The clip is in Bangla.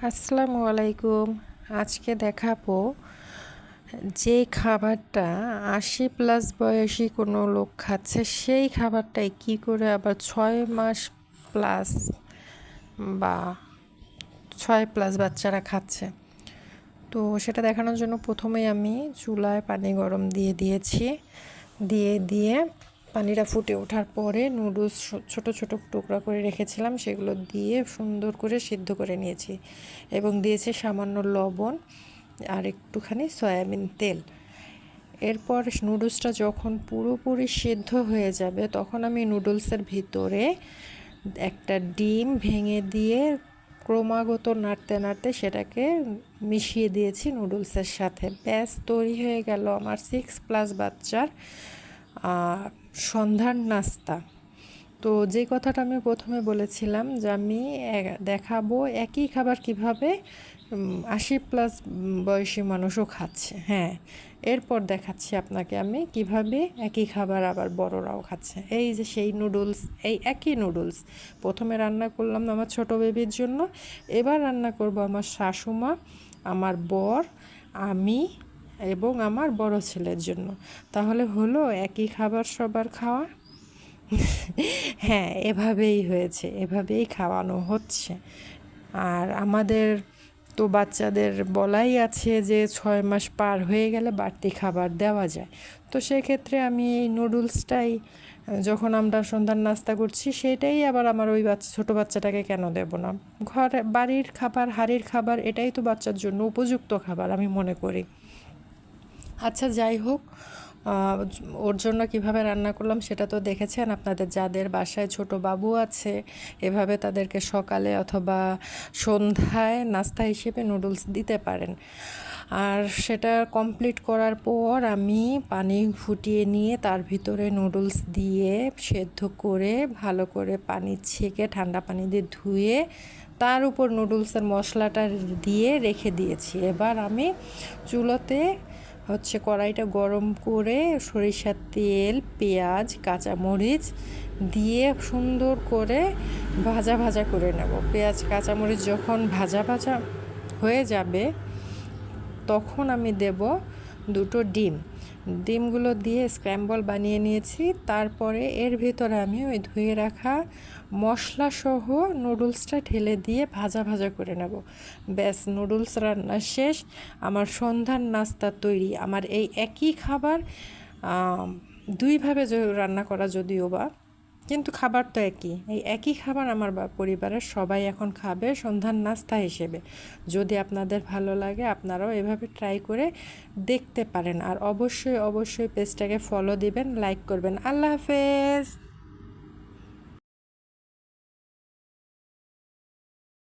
আসসালামু আলাইকুম। আজকে দেখাবো যে খাবারটা 80+ বয়সী কোনো লোক খাচ্ছে, সেই খাবারটাই কি করে আবার 6 মাস প্লাস বা 6+ বাচ্চারা খাচ্ছে। তো সেটা দেখানোর জন্য প্রথমেই আমি চুলায় পানি গরম দিয়ে দিয়েছি। দিয়ে পানিটা ফুটে ওঠার পরে নুডলস ছোট ছোট টুকরা করে রেখেছিলাম, সেগুলো দিয়ে সুন্দর করে সিদ্ধ করে নিয়েছি এবং দিয়েছি সামান্য লবণ আর একটুখানি সয়াবিন তেল। এরপর নুডলসটা যখন পুরোপুরি সিদ্ধ হয়ে যাবে তখন আমি নুডলসের ভিতরে একটা ডিম ভেঙে দিয়ে ক্রমাগত নাড়তে নাড়তে সেটাকে মিশিয়ে দিয়েছি নুডলসের সাথে। ব্যাস তৈরি হয়ে গেল আমার 6+ বাচ্চার সন্ধ্যার নাস্তা। তো যে কথাটা আমি প্রথমে বলেছিলাম যে আমি দেখাবো একই খাবার কিভাবে 80+ বয়সী মানুষও খাচ্ছে। হ্যাঁ, এরপর দেখাচ্ছি আপনাকে আমি কিভাবে একই খাবার আবার বড়রাও খাচ্ছে। এই যে সেই নুডলস, এই একই নুডলস প্রথমে রান্না করলাম আমার ছোট বেবির জন্য, এবার রান্না করব আমার শাশুমা, আমার বর, আমি এবং আমার বড় ছেলের জন্য। তাহলে হলো একই খাবার সবার খাওয়া। হ্যাঁ, এভাবেই হয়েছে, এভাবেই খাওয়ানো হচ্ছে। আর আমাদের তো বাচ্চাদের বলাই আছে যে 6 মাস পার হয়ে গেলে বাড়তি খাবার দেওয়া যায়। তো সেক্ষেত্রে আমি এই নুডলসটাই যখন আমরা সন্ধ্যার নাস্তা করছি সেটাই আবার আমার ওই ছোটো বাচ্চাটাকে কেন দেব না। ঘরে বাড়ির খাবার, হাঁড়ির খাবার, এটাই তো বাচ্চার জন্য উপযুক্ত খাবার আমি মনে করি। আচ্ছা, যাই হোক, ওর জন্য কিভাবে রান্না করলাম সেটা তো দেখেছেন। আপনাদের যাদের বাসায় ছোট বাবু আছে, এভাবে তাদেরকে সকালে অথবা সন্ধ্যায় নাস্তা হিসেবে নুডলস দিতে পারেন। আর সেটা কমপ্লিট করার পর আমি পানি ফুটিয়ে নিয়ে তার ভিতরে নুডলস দিয়ে সেদ্ধ করে ভালো করে পানি ছেঁকে ঠান্ডা পানি দিয়ে ধুয়ে তার উপর নুডলসের মশলাটা দিয়ে রেখে দিয়েছি। এবার আমি চুলোতে কড়াইটা গরম করে সরিষার তেল, পেঁয়াজ, কাঁচামরিচ দিয়ে সুন্দর করে ভাজা ভাজা করে নেব। পেঁয়াজ কাঁচামরিচ যখন ভাজা ভাজা হয়ে যাবে তখন আমি দেব 2টো ডিম। ডিমগুলো দিয়ে স্ক্র্যাম্বল বানিয়ে নিয়েছি। তারপরে এর ভিতরে আমি ওই ধুয়ে রাখা মশলাসহ নুডলসটা ঢেলে দিয়ে ভাজা ভাজা করে নেব। ব্যাস, নুডলস রান্না শেষ, আমার সন্ধ্যার নাস্তা তৈরি। আমার এই একই খাবার দুইভাবে রান্না করা যদিও বা, কিন্তু খাবার তো একই। এই একই খাবার আমার পরিবারের সবাই এখন খাবে সন্ধ্যার নাস্তা হিসেবে। যদি আপনাদের ভালো লাগে আপনারাও এভাবে ট্রাই করে দেখতে পারেন। আর অবশ্যই অবশ্যই পেজটাকে ফলো দিবেন, লাইক করবেন। আল্লাহ হাফেজ।